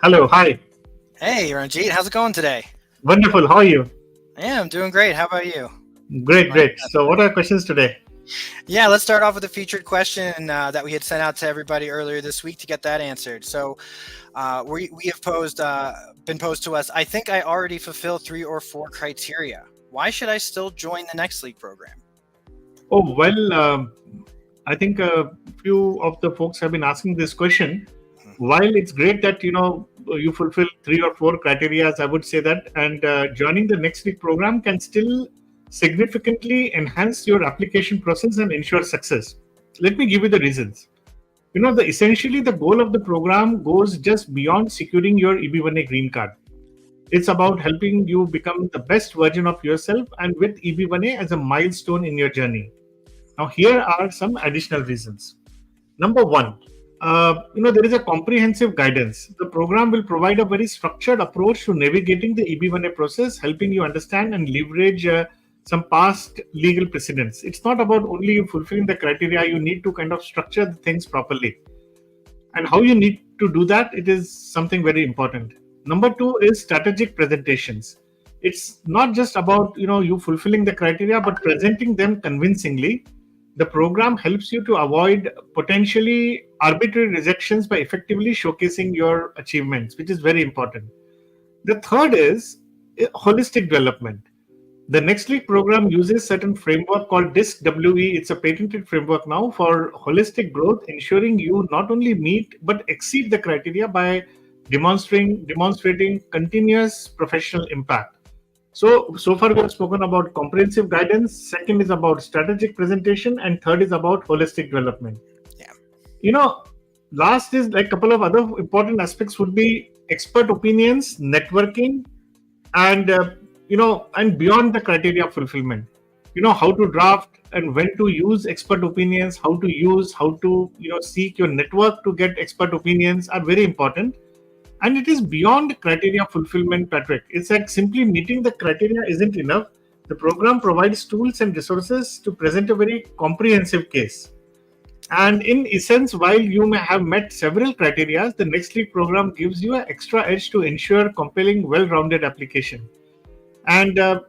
Hello, hi. Hey, Ranjeet, how's it going today? Wonderful. How are you? Yeah, I'm doing great. How about you? Great, Like, great. So, what are questions today? yeah, let's start off with a featured question that we had sent out to everybody earlier this week to get that answered. So, we have been posed to us. I think I already fulfill 3 or 4 criteria. Why should I still join the Next League program? Oh, well, I think a few of the folks have been asking this question. Mhm. While it's great that you fulfill 3 or 4 criteria, I would say that, and joining the next week program can still significantly enhance your application process and ensure success. Let me give you the reasons. Essentially the goal of the program goes just beyond securing your EB1A green card. It's about helping you become the best version of yourself and with EB1A as a milestone in your journey. Now, here are some additional reasons. Number one, there is a comprehensive guidance. The program will provide a very structured approach to navigating the EB1A process, helping you understand and leverage some past legal precedents. It's not about only you fulfilling the criteria, you need to kind of structure the things properly. And how you need to do that, it is something very important. Number two is strategic presentations. It's not just about you fulfilling the criteria but presenting them convincingly. The program helps you to avoid potentially arbitrary rejections by effectively showcasing your achievements, which is very important. The third is holistic development. The Next League program uses certain framework called DISC-WE. It's a patented framework now for holistic growth, ensuring you not only meet but exceed the criteria by demonstrating continuous professional impact. So far we have spoken about comprehensive guidance. Second is about strategic presentation, and third is about holistic development. Yeah. You know, Last is like a couple of other important aspects would be expert opinions, networking, and and beyond the criteria of fulfillment. How to draft and when to use expert opinions, how to seek your network to get expert opinions are very important. And it is beyond criteria fulfillment, Patrick. It's like simply meeting the criteria isn't enough. The program provides tools and resources to present a very comprehensive case. And in essence, while you may have met several criteria, the Next League program gives you an extra edge to ensure compelling, well-rounded application. And as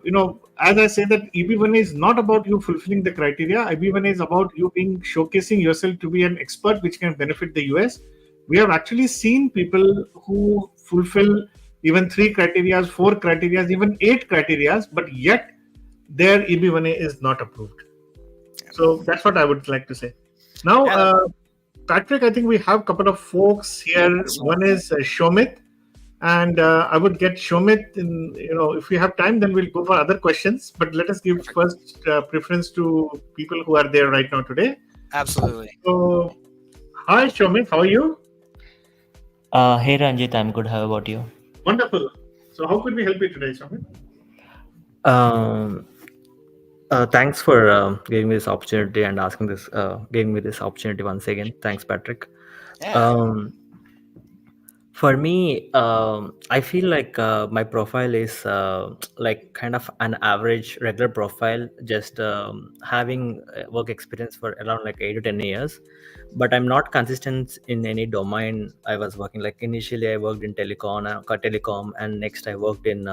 I say that EB1A is not about you fulfilling the criteria. EB1A is about you being showcasing yourself to be an expert, which can benefit the US. We have actually seen people who fulfill even 3 criteria, 4 criteria, even 8 criteria, but yet their EB1A is not approved. So that's what I would like to say. Now, Yeah, Patrick, I think we have a couple of folks here. One is Shomit, and I would get Shomit. If we have time, then we'll go for other questions. But let us give first preference to people who are there right now today. absolutely. So, hi Shomit, how are you? Hey Ranjit, I'm good. How about you? Wonderful. So, how could we help you today, Shomit? Um, Thanks for giving me this opportunity and giving me this opportunity once again. Thanks, Patrick. Yeah. Um, for me, I feel like my profile is like kind of an average regular profile, just having work experience for around like 8 to 10 years. But I'm not consistent in any domain I was working. Like initially, I worked in telecom, and next I worked in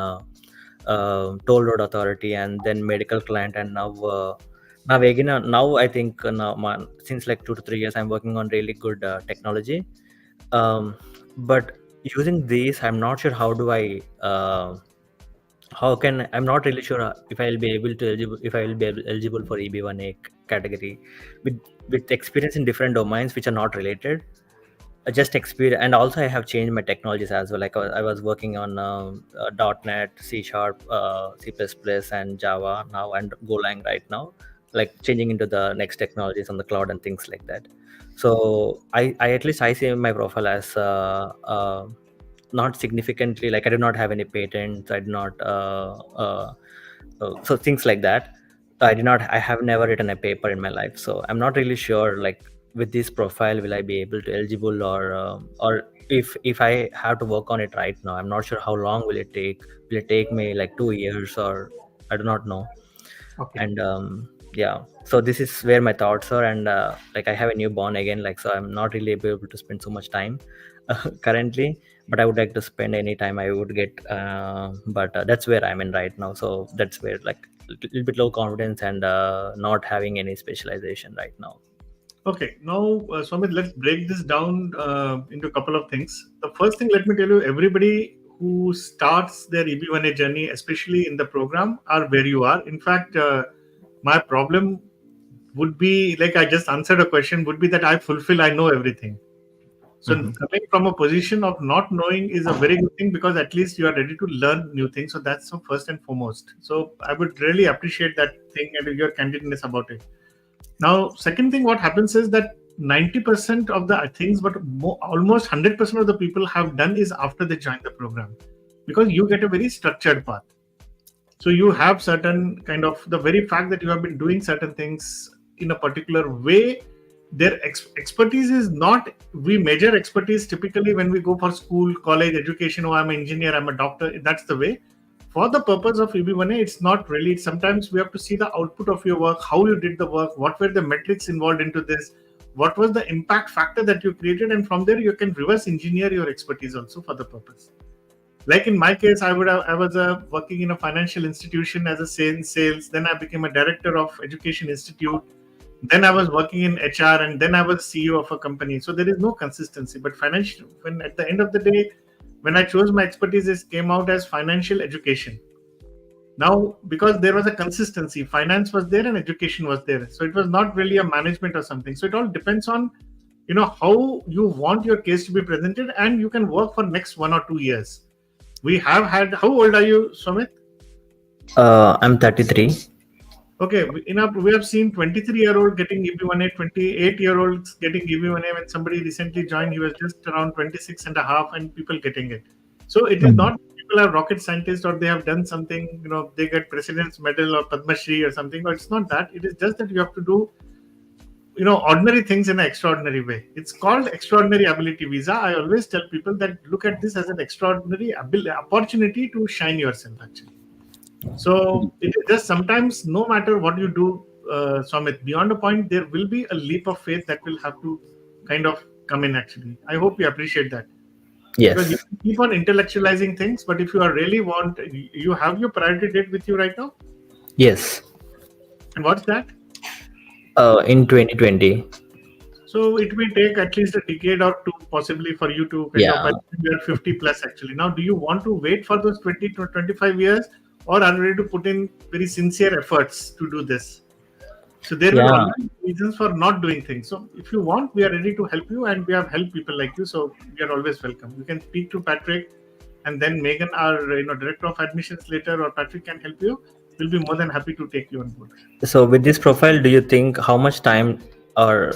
toll road authority, and then medical client, and now I think since like 2 to 3 years I'm working on really good technology. Um, but using these, I'm not sure I'm not really sure if I will be eligible for EB1A category with experience in different domains which are not related. Just experience, and also I have changed my technologies as well. Like I was working on .NET, C Sharp, C++, and Java now, and Golang right now, like changing into the next technologies on the cloud and things like that. So I at least I see my profile as not significantly, like I do not have any patents, I do not so things like that. I have never written a paper in my life, so I'm not really sure, like with this profile will I be able to eligible, or if I have to work on it right now. I'm not sure how long will it take me, like 2 years, or I do not know. Okay. And yeah, so this is where my thoughts are. And like I have a newborn again, like, so I'm not really able to spend so much time currently. but I would like to spend any time I would get. But that's where I'm in right now. So that's where like a little bit low confidence and not having any specialization right now. Okay, now, Swamit, let's break this down into a couple of things. The first thing, let me tell you, everybody who starts their EB1A journey, especially in the program, are where you are. In fact, my problem would be, like I just answered a question, would be that I know everything. So coming from a position of not knowing is a very good thing, because at least you are ready to learn new things. So that's the first and foremost. So I would really appreciate that thing and your candidness about it. Now, second thing, what happens is that 90% of the things, but almost 100% of the people have done is after they join the program, because you get a very structured path. So you have certain kind of, the very fact that you have been doing certain things in a particular way, their expertise is not, we measure expertise typically when we go for school, college, education. Oh, I'm an engineer, I'm a doctor. That's the way. For the purpose of EB1A, it's not really. Sometimes we have to see the output of your work, how you did the work, what were the metrics involved into this, what was the impact factor that you created, and from there you can reverse engineer your expertise also for the purpose. Like in my case, I was working in a financial institution as a sales. Then I became a director of education institute. Then I was working in HR, and then I was CEO of a company. So there is no consistency. But financial, when at the end of the day, when I chose my expertise, it came out as financial education. Now, because there was a consistency, finance was there and education was there. So it was not really a management or something. So it all depends on, how you want your case to be presented, and you can work for next 1 or 2 years. We have had, how old are you, Sumit? I'm 33. Okay, we have seen 23-year-old getting EB1A, 28-year-olds getting EB1A. When somebody recently joined, he was just around 26 and a half, and people getting it. So it is not people are rocket scientists or they have done something, they get President's Medal or Padma Shri or something. But it's not that. It is just that you have to do, ordinary things in an extraordinary way. It's called extraordinary ability visa. I always tell people that look at this as an extraordinary opportunity to shine yourself, actually. So it is just sometimes, no matter what you do, Swamit, beyond a point, there will be a leap of faith that will have to kind of come in, actually. I hope you appreciate that. Yes. Because you keep on intellectualizing things, but if you are really you have your priority date with you right now? Yes. And what's that? In 2020. So it will take at least a decade or two, possibly, for you to kind of, you are 50 plus, actually. Now, do you want to wait for those 20 to 25 years? Or are ready to put in very sincere efforts to do this? So there will always be reasons for not doing things. So if you want, we are ready to help you, and we have helped people like you. So we are always welcome. You can speak to Patrick, and then Megan, our director of admissions later, or Patrick can help you. We'll be more than happy to take you on board. So with this profile, do you think how much time, or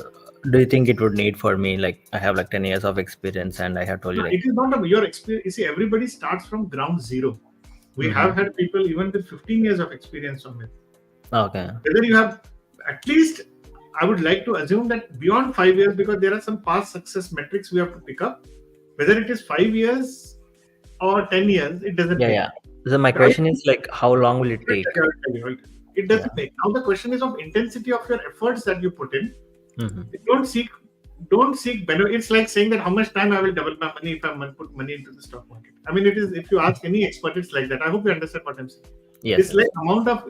do you think it would need for me? Like I have like 10 years of experience, and I have told you. It is not your experience. You see, everybody starts from ground zero. We have had people even with 15 years of experience on it. Okay. Whether you have, at least, I would like to assume that beyond 5 years, because there are some past success metrics we have to pick up. Whether it is 5 years or 10 years, it doesn't make. So my question is like, how long will it take? It doesn't make. Now the question is of intensity of your efforts that you put in. Don't seek benefit. It's like saying that how much time I will double my money if I put money into the stock market. I mean, it is, if you ask any expert, it's like that. I hope you understand what I'm saying. Yes. It's like amount of,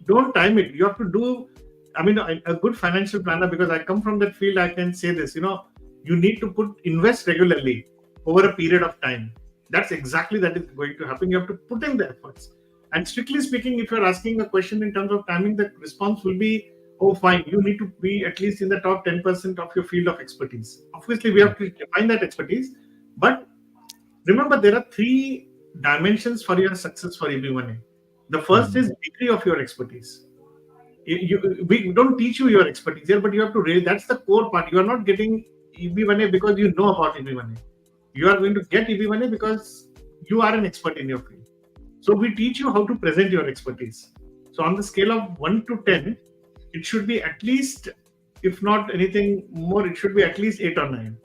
don't time it. You have to do, a good financial planner, because I come from that field, I can say this, you need to invest regularly over a period of time. That's exactly that is going to happen. You have to put in the efforts. And strictly speaking, if you're asking a question in terms of timing, the response will be, oh, fine, you need to be at least in the top 10% of your field of expertise. Obviously, we have to define that expertise. But remember, there are 3 dimensions for your success for EB1A. The first is degree of your expertise. We don't teach you your expertise here, but you have to raise. That's the core part. You are not getting EB1A because you know about EB1A. You are going to get EB1A because you are an expert in your field. So we teach you how to present your expertise. So on the scale of 1 to 10, it should be at least, if not anything more, it should be at least 8 or 9.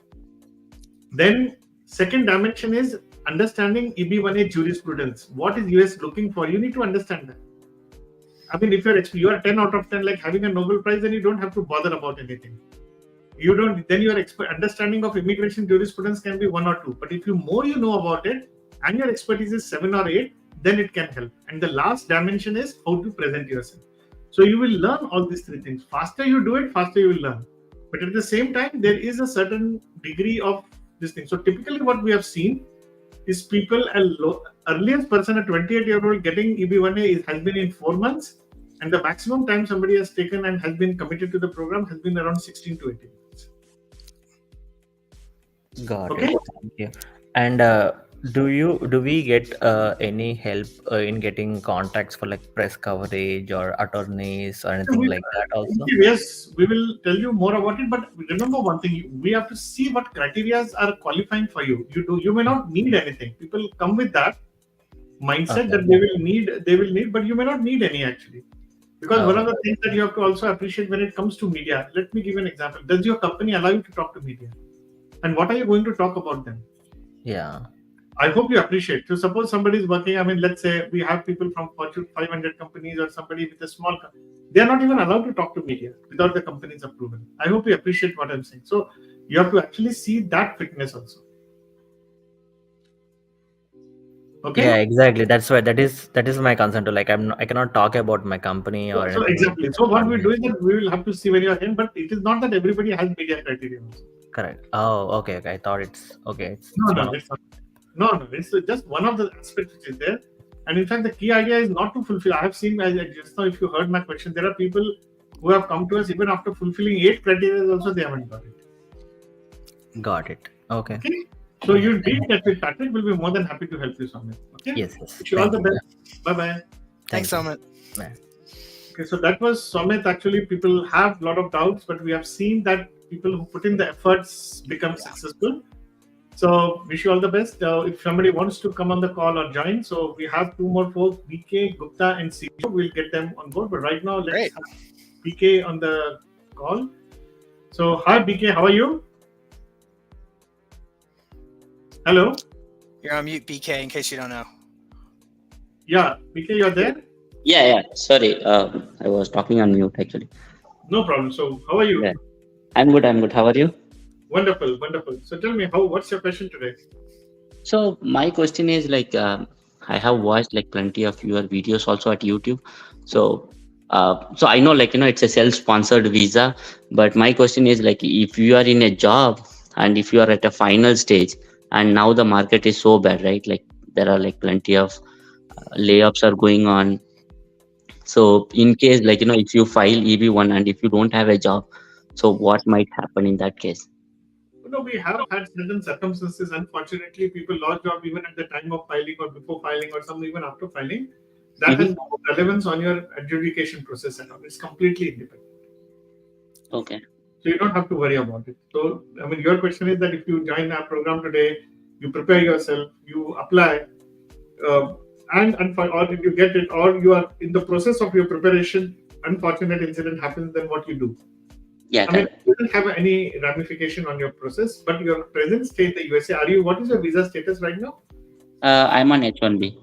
Then second dimension is understanding EB1A jurisprudence. What is US looking for? You need to understand that. I mean, if you are 10 out of 10, like having a Nobel Prize, then you don't have to bother about anything. you don't, then your understanding of immigration jurisprudence can be 1 or 2. But if you know about it and your expertise is 7 or 8, then it can help. And the last dimension is how to present yourself. So you will learn all these 3 things. Faster you do it, faster you will learn. But at the same time, there is a certain degree of this thing. So typically what we have seen is people, earliest person, a 28-year-old getting EB1A has been in 4 months. And the maximum time somebody has taken and has been committed to the program has been around 16 to 18 months. Got Okay. it. Thank you. And do we get any help in getting contacts for like press coverage or attorneys or anything like that also? Yes, we will tell you more about it. But remember one thing: we have to see what criteria are qualifying for you. You may not need anything. People come with that mindset that they will need, but you may not need any actually. Because one of the things that you have to also appreciate when it comes to media, let me give you an example. Does your company allow you to talk to media? And what are you going to talk about them? Yeah. I hope you appreciate. So suppose somebody is working, let's say we have people from Fortune 500 companies or somebody with a small company. They are not even allowed to talk to media without the company's approval. I hope you appreciate what I'm saying. So you have to actually see that fitness also. Okay. Yeah, exactly. That's why that is my concern too. Like I cannot talk about my company or so anything. Exactly. So what we do is that we will have to see when you are in, but it is not that everybody has media criteria also. Correct. Oh, okay. I thought it's okay. No, it's just one of the aspects which is there. And in fact, the key idea is not to fulfill. I have seen, just now, if you heard my question, there are people who have come to us even after fulfilling 8 criteria also they haven't got it. Got it. Okay. So you did that with Patrick. We'll be more than happy to help you, Sumit. Okay. Yes. Wish you all the best. Bye-bye. Thanks, Sumit. Okay, so that was Sumit. Actually, people have a lot of doubts, but we have seen that people who put in the efforts become successful. So wish you all the best. If somebody wants to come on the call or join, so we have 2 more folks, BK, Gupta, and CEO. We'll get them on board. But right now, let's have BK on the call. So hi, BK. How are you? Hello. You're on mute, BK, in case you don't know. Yeah, BK, you're there? Yeah. Sorry, I was talking on mute actually. No problem. So how are you? Yeah. I'm good. How are you? Wonderful. So tell me, what's your question today? So my question is like, I have watched like plenty of your videos also at YouTube. So I know it's a self-sponsored visa, but my question is like, if you are in a job and if you are at a final stage and now the market is so bad, right? Like there are like plenty of layoffs are going on. So in case if you file EB1 and if you don't have a job, so what might happen in that case? No, we have had certain circumstances. Unfortunately, people lost job even at the time of filing or before filing or some even after filing. That has no relevance on your adjudication process at all. It's completely independent. Okay. So you don't have to worry about it. So, your question is that if you join our program today, you prepare yourself, you apply, and or if you get it, or you are in the process of your preparation, unfortunate incident happens, then what you do? Yeah. It doesn't have any ramification on your process, but your present stay in the USA, what is your visa status right now? I'm on H1B.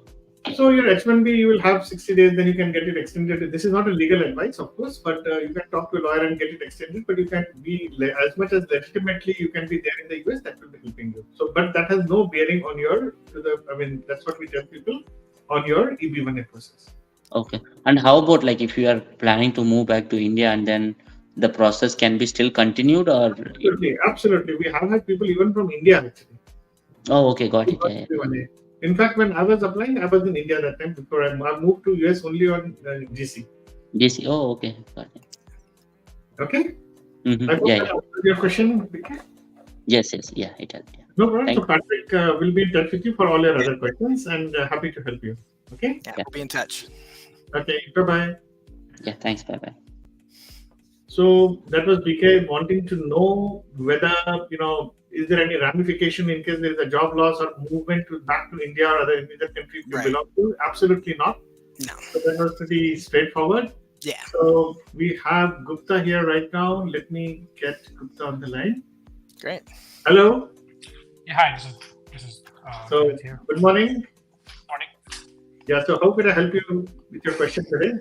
So your H1B, you will have 60 days, then you can get it extended. This is not a legal advice, of course, but you can talk to a lawyer and get it extended, but you can be, as much as legitimately you can be there in the US, that will be helping you. So, but that has no bearing on that's what we tell people, on your EB1A process. Okay. And how about like if you are planning to move back to India and then the process can be still continued or? Absolutely. We have had people even from India actually. Oh, okay. Got it. Yeah. In fact, when I was applying, I was in India that time before I moved to US only on GC. GC. Oh, okay. Got it. Okay. Mm-hmm. I hope that answered your question, Vicky. Yes. Yeah, it has. Yeah. No problem. So Patrick will be in touch with you for all your other questions and happy to help you. Okay. Yeah, we'll be in touch. Okay. Bye-bye. Yeah. Thanks. Bye-bye. So that was BK wanting to know whether, is there any ramification in case there is a job loss or movement back to India or other country you belong to? Absolutely not. No. So that was pretty straightforward. Yeah. So we have Gupta here right now. Let me get Gupta on the line. Great. Hello. Yeah, hi. This is so here. Good morning. Morning. Yeah. So how could I help you with your question today?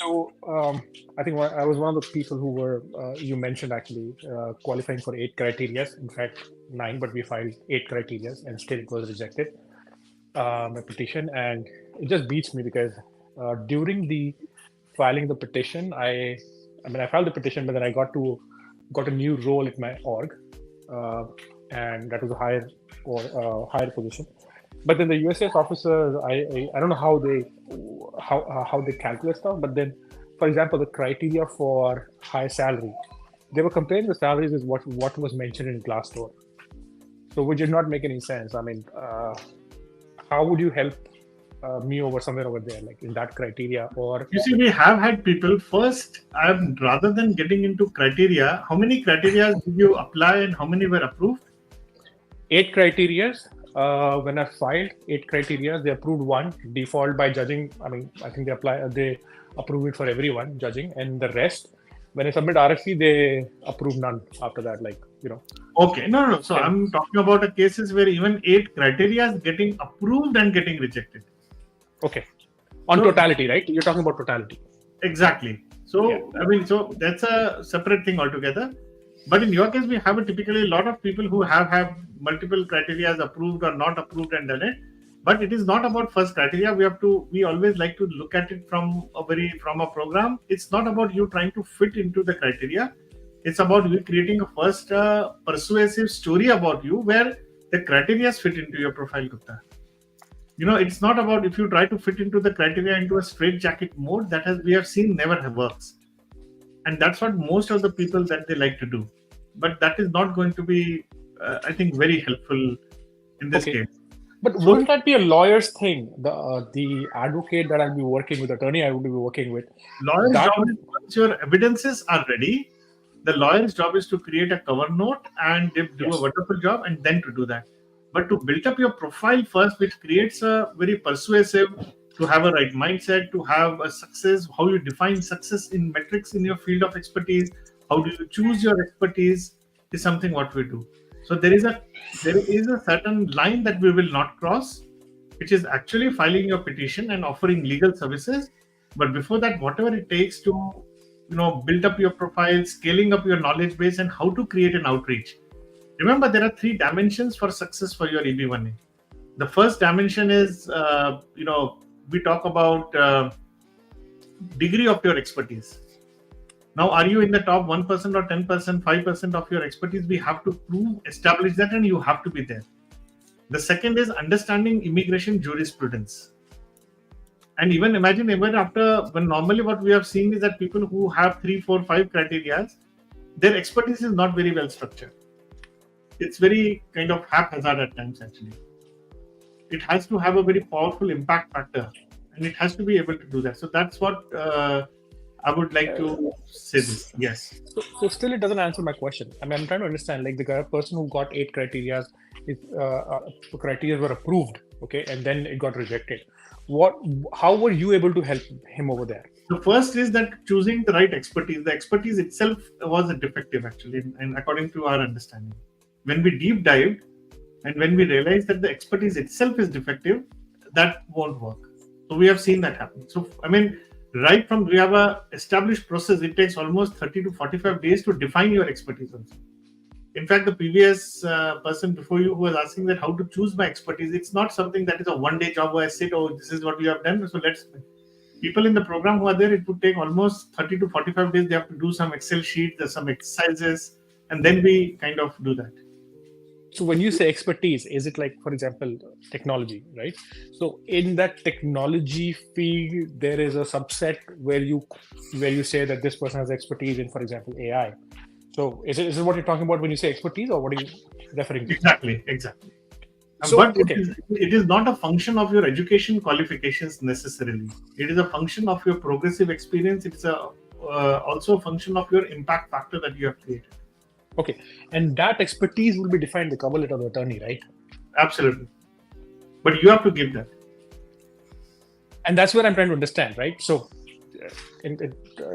So I think I was one of the people who were, you mentioned actually, qualifying for 8 criteria. In fact, 9, but we filed 8 criteria and still it was rejected, my petition. And it just beats me because during the filing the petition, I filed the petition, but then I got a new role at my org, and that was a higher position. But then the USCIS officers, I don't know how they calculate stuff. But then, for example, the criteria for high salary, they were comparing the salaries with what was mentioned in Glassdoor. So which did not make any sense. I mean, how would you help me over somewhere over there, like in that criteria? Or you see, we have had people first. Rather than getting into criteria, how many criteria did you apply and how many were approved? 8 criteria. When I filed 8 criteria, they approved 1 default by judging. I mean, I think they approve it for everyone judging, and the rest, when I submit RFC, they approve none after that. Like, Okay, no. So I'm talking about the cases where even 8 criteria is getting approved and getting rejected. Okay, on totality, right? You're talking about totality. Exactly. So yeah. So that's a separate thing altogether. But in your case, we have typically a lot of people who have multiple criteria approved or not approved and done it. But it is not about first criteria. We always like to look at it from a program. It's not about you trying to fit into the criteria. It's about you creating a first persuasive story about you where the criteria fit into your profile, Gupta. It's not about if you try to fit into the criteria into a straitjacket mode. We have seen never works. And that's what most of the people that they like to do. But that is not going to be, I think, very helpful in this case. But wouldn't that be a lawyer's thing? The advocate that I'll be working with, attorney I would be working with. Lawyer's job is, once your evidences are ready, the lawyer's job is to create a cover note and they do a wonderful job and then to do that. But to build up your profile first, which creates a very persuasive, to have a right mindset, to have a success, how you define success in metrics in your field of expertise, how do you choose your expertise, is something what we do. So there is a certain line that we will not cross, which is actually filing your petition and offering legal services. But before that, whatever it takes to build up your profile, scaling up your knowledge base, and how to create an outreach. Remember, there are 3 dimensions for success for your EB1A. The first dimension is, we talk about degree of your expertise. Now, are you in the top 1% or 10%, 5% of your expertise? We have to establish that, and you have to be there. The second is understanding immigration jurisprudence. And even imagine when normally what we have seen is that people who have 3, 4, 5 criteria, their expertise is not very well structured. It's very kind of haphazard at times, actually. It has to have a very powerful impact factor, and it has to be able to do that. So that's what I would like to say this. Yes. So still it doesn't answer my question. I mean, I'm trying to understand, like the person who got 8 criteria, criteria were approved, okay, and then it got rejected. How were you able to help him over there? The first is that choosing the right expertise. The expertise itself was defective, actually, and according to our understanding. When we deep dived, and when we realized that the expertise itself is defective, that won't work. So we have seen that happen. So, right from we have a established process, it takes almost 30 to 45 days to define your expertise. In fact, the previous person before you who was asking that how to choose my expertise, it's not something that is a one-day job where I sit, this is what you have done. So people in the program who are there, it would take almost 30 to 45 days. They have to do some Excel sheet, there's some exercises, and then we kind of do that. So when you say expertise, is it like, for example, technology, right? So in that technology field, there is a subset where you say that this person has expertise in, for example, AI. So is it what you're talking about when you say expertise, or what are you referring to? Exactly. So, but it is not a function of your education qualifications necessarily. It is a function of your progressive experience. It's also a function of your impact factor that you have created. Okay, and that expertise will be defined in the cover letter of the attorney, right? Absolutely, but you have to give that. And that's where I'm trying to understand, right? So,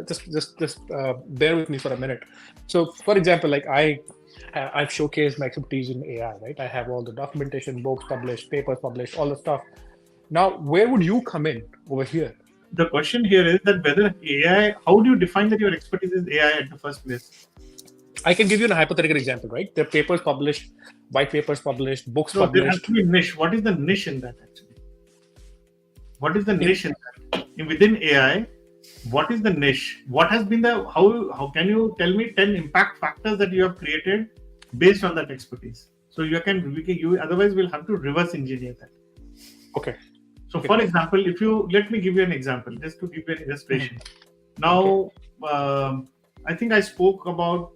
just bear with me for a minute. So, for example, like I've showcased my expertise in AI, right? I have all the documentation, books published, papers published, all the stuff. Now, where would you come in over here? the question here is that whether AI, how do you define that your expertise is AI at the first place? I can give you a hypothetical example, right? There are papers published, white papers published, books So there has published. to be niche. What is the niche in that actually? What is the niche in that? Within AI, what is the niche? What has been the, how can you tell me 10 impact factors that you have created based on that expertise? So otherwise we'll have to reverse engineer that. Okay. So for example, let me give you an example, just to give you an illustration. Now, I think I spoke about,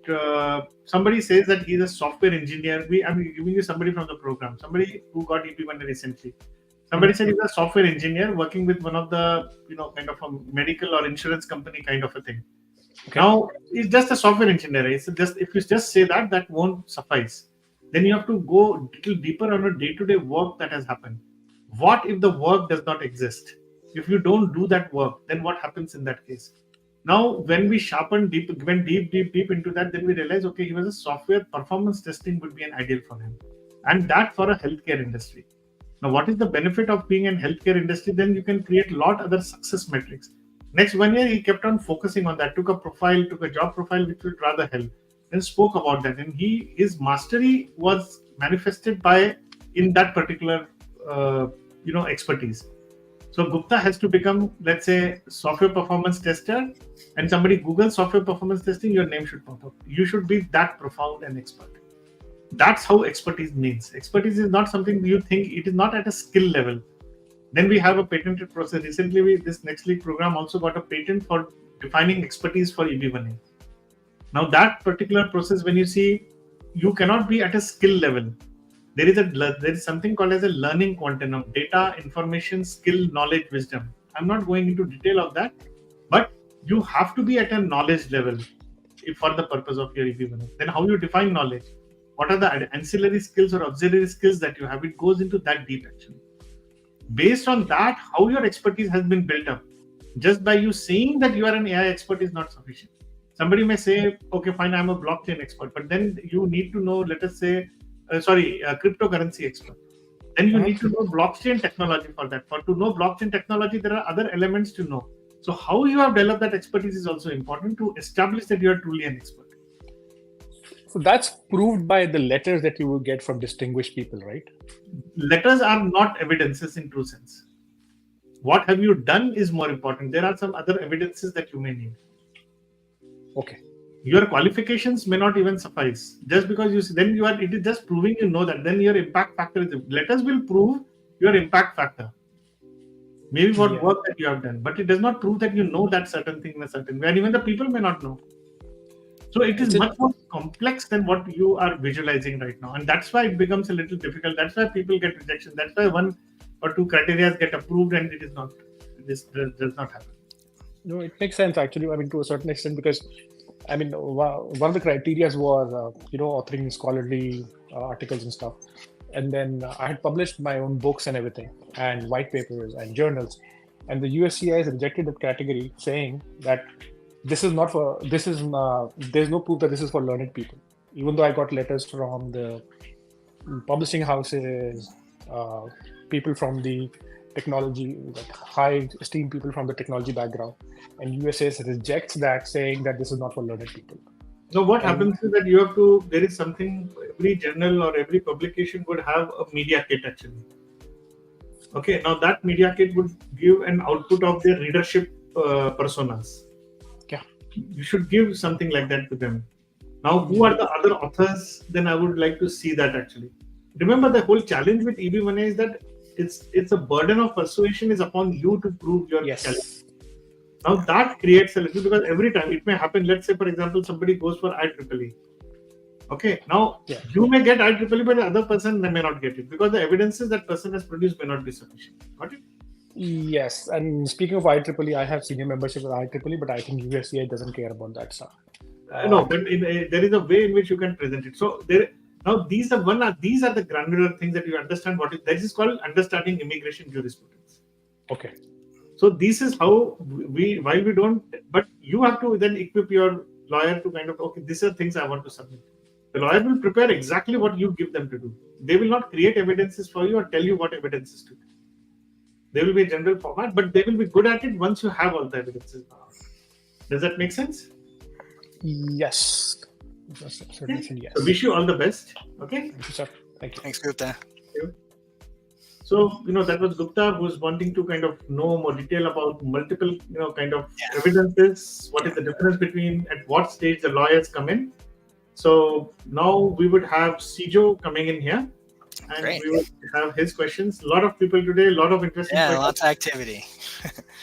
somebody says that he's a software engineer. I'm giving you somebody from the program, somebody who got EB1A recently. Somebody said he's a software engineer working with one of the, kind of a medical or insurance company kind of a thing. Okay. Now, he's just a software engineer. If you just say that won't suffice. Then you have to go a little deeper on a day-to-day work that has happened. What if the work does not exist? If you don't do that work, then what happens in that case? Now, when we went deep into that, then we realized, okay, he was a software performance testing would be an ideal for him. And that for a healthcare industry. Now, what is the benefit of being in healthcare industry? Then you can create a lot other success metrics. Next 1 year, he kept on focusing on that, took a job profile which would rather help, and spoke about that. And his mastery was manifested in that particular expertise. So Gupta has to become, let's say, software performance tester, and somebody Googles software performance testing, your name should pop up. You should be that profound and expert. That's how expertise means. Expertise is not something you think, it is not at a skill level. Then we have a patented process. Recently, this Next League program also got a patent for defining expertise for EB1A. Now that particular process, when you see, you cannot be at a skill level. There is something called as a learning quantum: data, information, skill, knowledge, wisdom. I'm not going into detail of that, but you have to be at a knowledge level for the purpose of your EB1A. Then how you define knowledge? What are the ancillary skills or auxiliary skills that you have? It goes into that deep actually. Based on that, how your expertise has been built up. Just by you saying that you are an AI expert is not sufficient. Somebody may say, okay, fine, I'm a blockchain expert, but then you need to know, let us say, cryptocurrency expert. Then you need to know blockchain technology for that. To know blockchain technology, there are other elements to know. So how you have developed that expertise is also important to establish that you are truly an expert. So that's proved by the letters that you will get from distinguished people, right? Letters are not evidences in true sense. What have you done is more important. There are some other evidences that you may need. Okay. Your qualifications may not even suffice. Just because it is just proving you know that. Then your impact factor is, letters will prove your impact factor. Maybe what work that you have done, but it does not prove that you know that certain thing in a certain way, and even the people may not know. So it is much more complex than what you are visualizing right now, and that's why it becomes a little difficult. That's why people get rejection. That's why 1 or 2 criteria get approved, and it is not. This does not happen. No, it makes sense actually. I mean, to a certain extent, because I mean, one of the criteria was authoring scholarly articles and stuff, and then I had published my own books and everything, and white papers and journals, and the USCI has rejected that category, saying that there's no proof that this is for learned people. Even though I got letters from the publishing houses, people from the technology, like high esteemed people from the technology background, and USCI rejects that, saying that this is not for learned people. So what happens is that there is something, every journal or every publication would have a media kit actually. Okay, now that media kit would give an output of their readership personas. You should give something like that to them. Now, who are the other authors? Then I would like to see that actually. Remember, the whole challenge with EB1A is that it's a burden of persuasion is upon you to prove your challenge. Now that creates a little, because every time it may happen. Let's say, for example, somebody goes for IEEE. Okay, now you may get IEEE, but the other person may not get it because the evidences that person has produced may not be sufficient. Got it? Yes, and speaking of IEEE, I have senior membership with IEEE, but I think USCI doesn't care about that stuff. No, but there is a way in which you can present it. So these are the granular things that you understand. That is called understanding immigration jurisprudence. Okay. So this is how why we don't. But you have to then equip your lawyer to kind of, okay, these are things I want to submit. The lawyer will prepare exactly what you give them to do. They will not create evidences for you or tell you what evidences to do. There will be a general format, but they will be good at it once you have all the evidences. Does that make sense? Yes. Certainly said yes. So wish you all the best. Okay. Thank you, sir. Thank you. Thanks, Gupta. So, that was Gupta, who's wanting to kind of know more detail about multiple, kind of evidences. What is the difference between at what stage the lawyers come in? So now we would have Sijo coming in here, and Great. we would have his questions. A lot of people today, a lot of interesting questions. Lots of activity.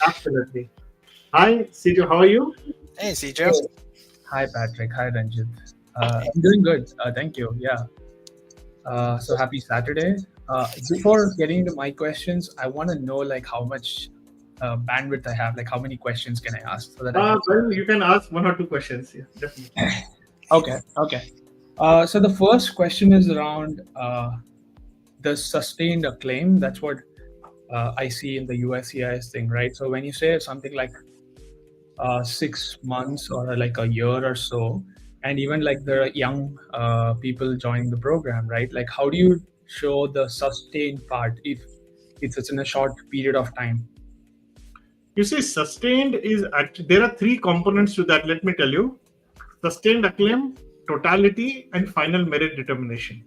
Absolutely. Hi, Sijo, how are you? Hey, Sijo. Hi, Patrick. Hi, Ranjeet. I'm doing good. Thank you. Yeah. So happy Saturday. Before getting into my questions, I want to know like how much bandwidth I have. Like how many questions can I ask? So that Well, you can ask 1 or 2 questions. Yeah, definitely. Okay. So the first question is around the sustained acclaim. That's what I see in the USCIS thing, right? So when you say something like 6 months or like a year or so, and even like the young people joining the program, right? Like how do you show the sustained part if it's in a short period of time? You see, sustained is there are 3 components to that. Let me tell you: sustained acclaim, totality, and final merit determination.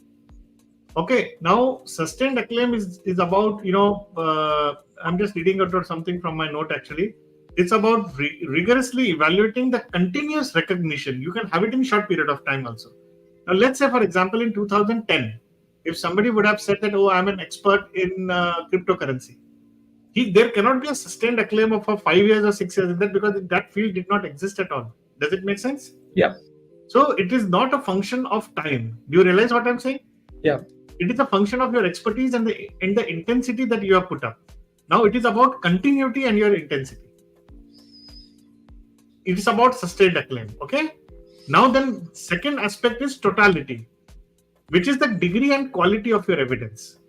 Okay, now sustained acclaim is about I'm just reading out something from my note actually. It's about rigorously evaluating the continuous recognition. You can have it in short period of time also. Now, let's say, for example, in 2010, if somebody would have said that, I'm an expert in cryptocurrency, there cannot be a sustained acclaim of 5 years or 6 years in that, because that field did not exist at all. Does it make sense? Yeah. So it is not a function of time. Do you realize what I'm saying? Yeah. It is a function of your expertise and the intensity that you have put up. Now it is about continuity and your intensity. It is about sustained acclaim. Okay. Now then, second aspect is totality, which is the degree and quality of your evidence.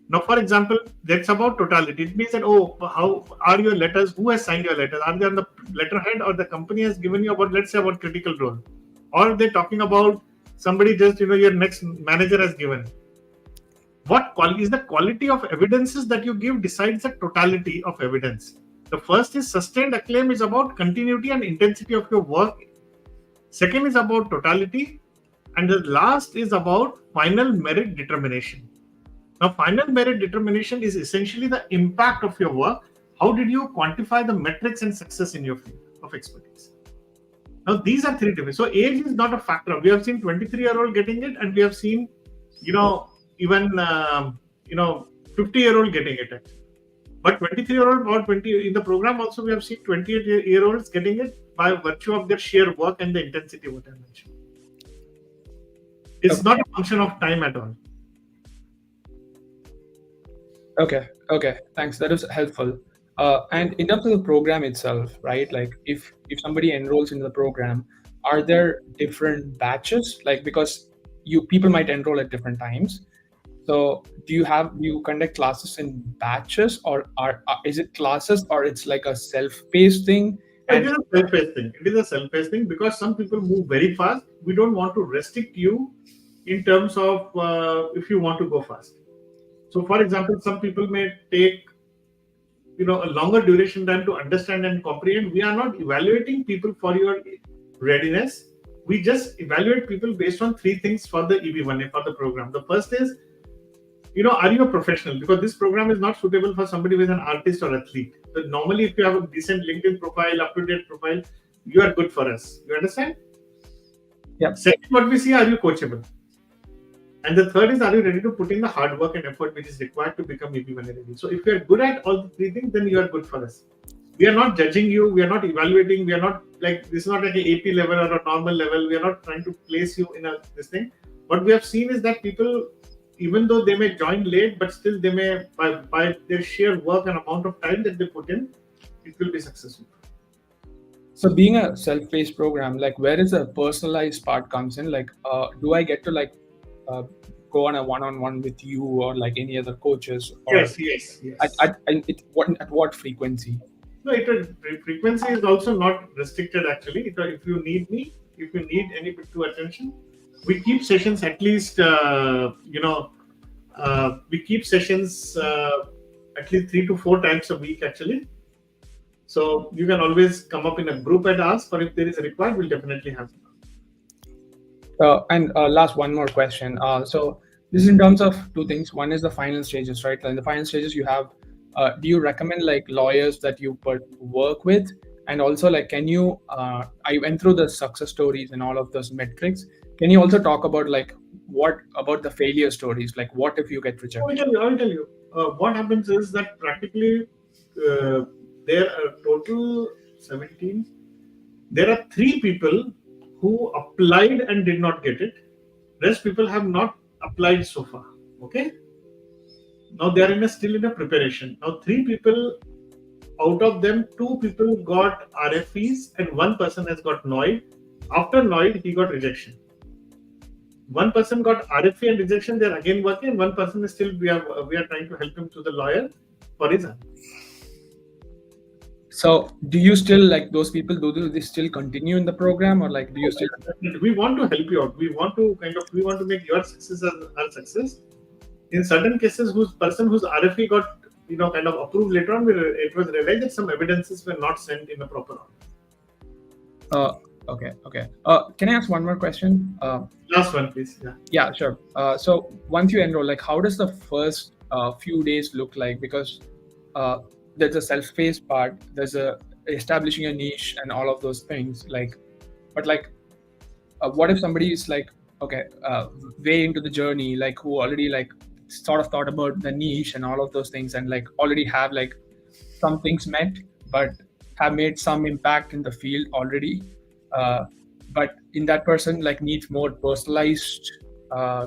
Now, for example, that's about totality. It means that, how are your letters? Who has signed your letters? Are they on the letterhead, or the company has given you about, let's say, about critical role? Or they're talking about somebody just, your next manager has given. What quality is the quality of evidences that you give decides the totality of evidence. The first is sustained acclaim is about continuity and intensity of your work. Second is about totality. And the last is about final merit determination. Now, final merit determination is essentially the impact of your work. How did you quantify the metrics and success in your field of expertise? Now, these are 3 different. So, age is not a factor. We have seen 23-year-old getting it, and we have seen, even 50-year-old getting it. But 23-year-old or 20 in the program also, we have seen 28-year-olds getting it by virtue of their sheer work and the intensity what I mentioned. It's not a function of time at all. Okay. Thanks. That is helpful. And in terms of the program itself, right? Like if somebody enrolls into the program, are there different batches? Like because people might enroll at different times. So do you conduct classes in batches, or is it classes, or it's like a self-paced thing? It is a self-paced thing. It is a self-paced thing because some people move very fast. We don't want to restrict you in terms of if you want to go fast. So, for example, some people may take a longer duration time to understand and comprehend. We are not evaluating people for your readiness. We just evaluate people based on 3 things for the EB1A, for the program. The first is, are you a professional? Because this program is not suitable for somebody who is an artist or athlete. So normally, if you have a decent LinkedIn profile, up-to-date profile, you are good for us. You understand? Yeah. Second, what we see, are you coachable? And the third is, are you ready to put in the hard work and effort which is required to become EB1A ready? So if you are good at all the 3 things, then you are good for us. We are not judging you. We are not evaluating. We are not like, this is not like an AP level or a normal level. We are not trying to place you in this thing. What we have seen is that people, even though they may join late, but still they may, by their sheer work and amount of time that they put in, it will be successful. So being a self-paced program, like where is the personalized part comes in? Like, do I get to like go on a one-on-one with you or like any other coaches? Or Yes. At what frequency? No, frequency is also not restricted actually. If you need me, if you need any bit to attention, we keep sessions at least, we keep sessions at least 3 to 4 times a week actually. So you can always come up in a group and ask, or if there is a required, we'll definitely have. And last one more question. So this is in terms of two things. One is the final stages, right? In the final stages, you have. Do you recommend like lawyers that you work with? And also, like, can you? I went through the success stories and all of those metrics. Can you also talk about like what about the failure stories? Like, what if you get rejected? I'll tell you. What happens is that practically there are total 17. There are 3 people who applied and did not get it. Rest people have not applied so far. Okay. Now they are still in a preparation. Now 3 people, out of them, 2 people got RFEs and 1 person has got NOID. After NOID, he got rejection. 1 person got RFE and rejection. They are again working, and 1 person is still. We are trying to help him to the lawyer for his. So, do you still like those people? Do they still continue in the program, or like do you still? We want to help you out. We want to make your success our success. In certain cases, whose RFE got kind of approved later on, it was realized that some evidences were not sent in a proper order. Okay. Can I ask one more question? Last one, please. Yeah, sure. So once you enroll, like, how does the first few days look like? Because there's a self-paced part, there's a establishing a niche and all of those things. Like, but like, what if somebody is like, okay, way into the journey, like who already like sort of thought about the niche and all of those things, and like already have like some things met, but have made some impact in the field already. But in that person like needs more personalized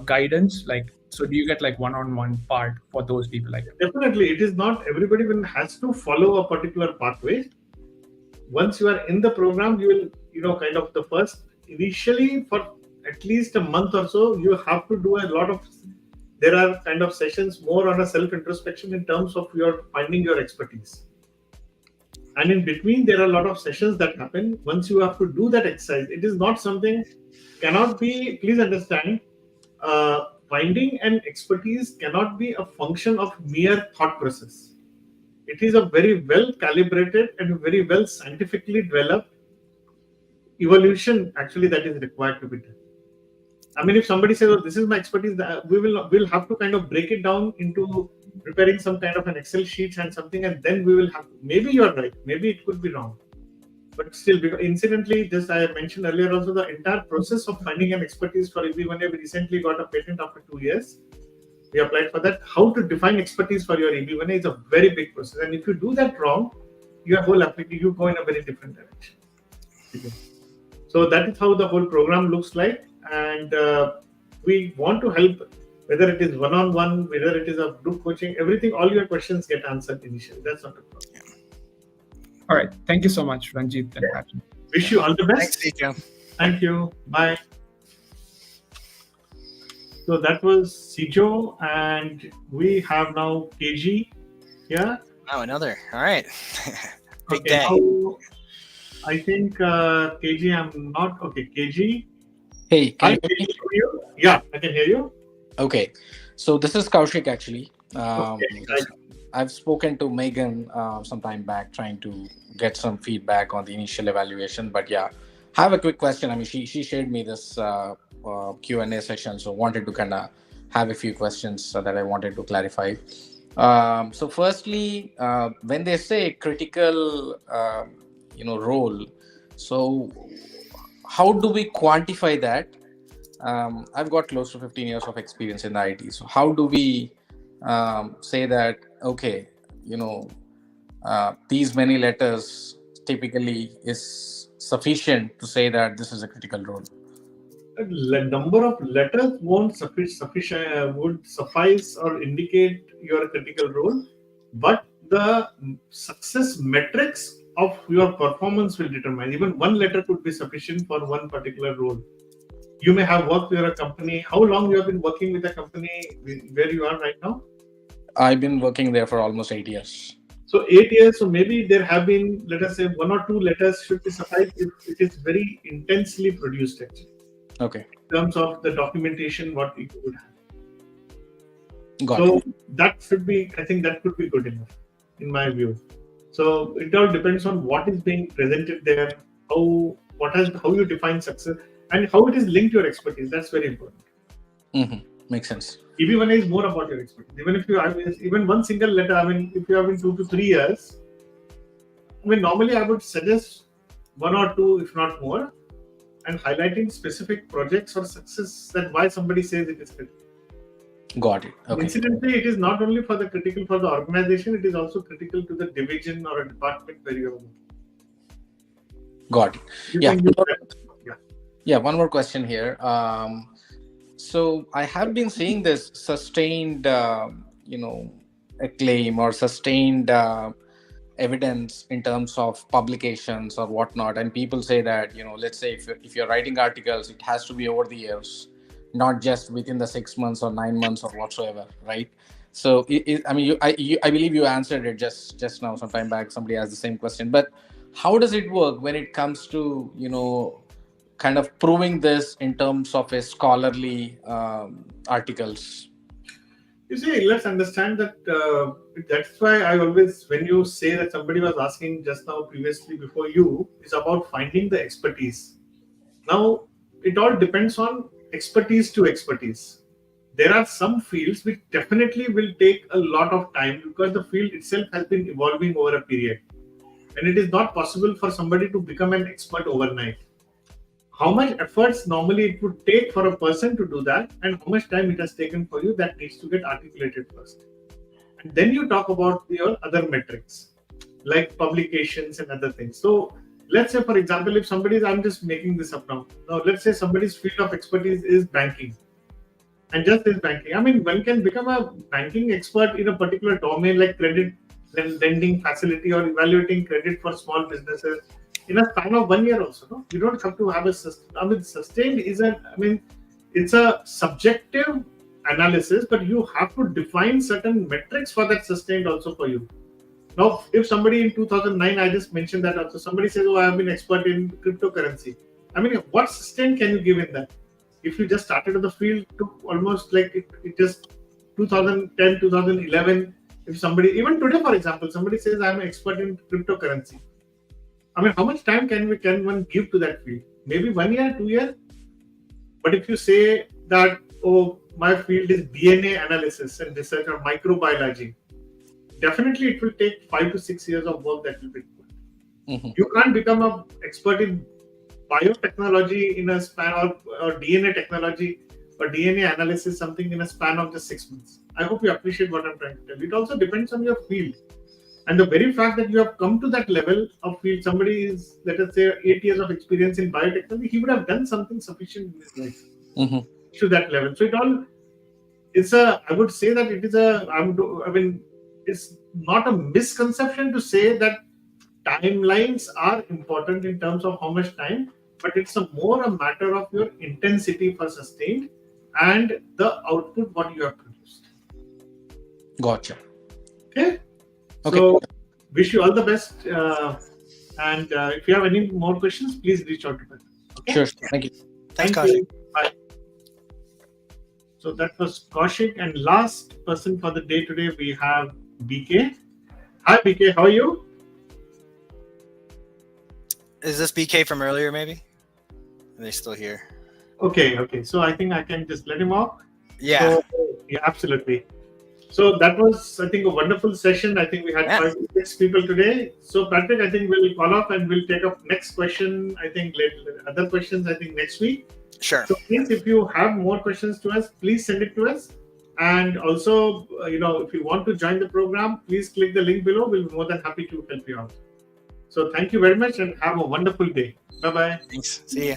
guidance. Like, so do you get like one-on-one part for those people? Like, definitely, it is not everybody has to follow a particular pathway. Once you are in the program, you will kind of the first initially for at least a month or so, you have to do a lot of. There are kind of sessions more on a self-introspection in terms of your finding your expertise. And in between, there are a lot of sessions that happen. Once you have to do that exercise, it is not something, cannot be, please understand, finding an expertise cannot be a function of mere thought process. It is a very well calibrated and very well scientifically developed evolution actually that is required to be done. I mean, if somebody says, oh, this is my expertise, we'll have to kind of break it down into preparing some kind of an Excel sheet and something, and then we will have, maybe you're right, maybe it could be wrong. But still, because incidentally, just I mentioned earlier also, the entire process of finding an expertise for EB1A, we recently got a patent after 2 years. We applied for that. How to define expertise for your EB1A is a very big process. And if you do that wrong, your whole application, you go in a very different direction. Okay. So that is how the whole program looks like. And we want to help, whether it is one-on-one, whether it is a group coaching, everything, all your questions get answered initially. That's not a problem. All right. Thank you so much, Ranjeet and Patrick. Wish you all the best. Thanks, Sreekant. Thank you. Bye. So that was Sijo, and we have now KG here. Oh, another. All right. Big Okay, day. now, I think KG, I'm not. Okay, KG. Hey, can Hi, you hear KG, you? Yeah, I can hear you. Okay, so this is Kaushik actually. Okay, right. I've spoken to Megan some time back trying to get some feedback on the initial evaluation, but yeah, I have a quick question. I mean, she shared me this Q&A session, so wanted to kind of have a few questions that I wanted to clarify. So firstly, when they say critical, role, so how do we quantify that? I've got close to 15 years of experience in the IT. So how do we say that, okay, these many letters typically is sufficient to say that this is a critical role? The number of letters won't would suffice or indicate your critical role, but the success metrics of your performance will determine. Even one letter could be sufficient for one particular role. You may have worked with a company. How long you have been working with a company where you are right now? I've been working there for almost 8 years. So 8 years, so maybe there have been, let us say, 1 or 2 letters should be suffice if it is very intensely produced actually. Okay. In terms of the documentation, what people would have. Got So it. that should be, I think that could be good enough in my view. So it all depends on what is being presented there, how you define success, and how it is linked to your expertise. That's very important. Makes sense. EB1A is more about your expertise. Even if you have even one single letter, I mean, if you have in 2 to 3 years, I mean, normally I would suggest 1 or 2, if not more, and highlighting specific projects or success that why somebody says it is critical. Got it. Okay. Incidentally, it is not only for the critical for the organization, it is also critical to the division or a department where you are working. Got it. You Yeah. can use that. Yeah. One more question here. So I have been seeing this sustained, acclaim or sustained evidence in terms of publications or whatnot, and people say that let's say if you're writing articles, it has to be over the years, not just within the 6 months or 9 months or whatsoever, right? So I believe you answered it just now, some time back. Somebody asked the same question, but how does it work when it comes to kind of proving this in terms of a scholarly articles? You see, let's understand that that's why I always, when you say that somebody was asking just now previously before you, is about finding the expertise. Now, it all depends on expertise to expertise. There are some fields which definitely will take a lot of time because the field itself has been evolving over a period. And it is not possible for somebody to become an expert overnight. How much efforts normally it would take for a person to do that, and how much time it has taken for you, that needs to get articulated first. And then you talk about your other metrics, like publications and other things. So let's say, for example, if I'm just making this up now. Now, let's say somebody's field of expertise is banking. And just this banking. I mean, one can become a banking expert in a particular domain like credit lending facility or evaluating credit for small businesses in a span of 1 year also. No? You don't have to have sustained it's a subjective analysis, but you have to define certain metrics for that sustained also for you. Now, if somebody in 2009, I just mentioned that also, somebody says, I have been expert in cryptocurrency. I mean, what sustain can you give in that? If you just started in the field, took almost like it just 2010, 2011, if somebody, even today, for example, somebody says, I'm an expert in cryptocurrency. I mean, how much time can one give to that field? Maybe 1 year, 2 years? But if you say that, my field is DNA analysis and research or microbiology, definitely it will take 5 to 6 years of work that will be done. You can't become an expert in biotechnology in a span or DNA technology or DNA analysis, something in a span of just 6 months. I hope you appreciate what I'm trying to tell you. It also depends on your field. And the very fact that you have come to that level of field, somebody is, let us say, 8 years of experience in biotechnology, he would have done something sufficient in his life to that level. So I would say that it is it's not a misconception to say that timelines are important in terms of how much time, but it's more a matter of your intensity for sustained and the output what you have produced. Gotcha. Okay. So, wish you all the best. And if you have any more questions, please reach out to me. Okay? Sure. Thank you. Thanks, Kaushik. Bye. So that was Kaushik. And last person for the day today, we have BK. Hi, BK. How are you? Is this BK from earlier, maybe? Are they still here? Okay. So I think I can just let him off. Yeah. Yeah, absolutely. So that was, I think, a wonderful session. I think we had 5 to 6 people today. So Patrick, I think we'll call off and we'll take up next question. I think other questions, I think next week. Sure. So please, if you have more questions to us, please send it to us. And also, if you want to join the program, please click the link below. We'll be more than happy to help you out. So thank you very much and have a wonderful day. Bye-bye. Thanks. See ya.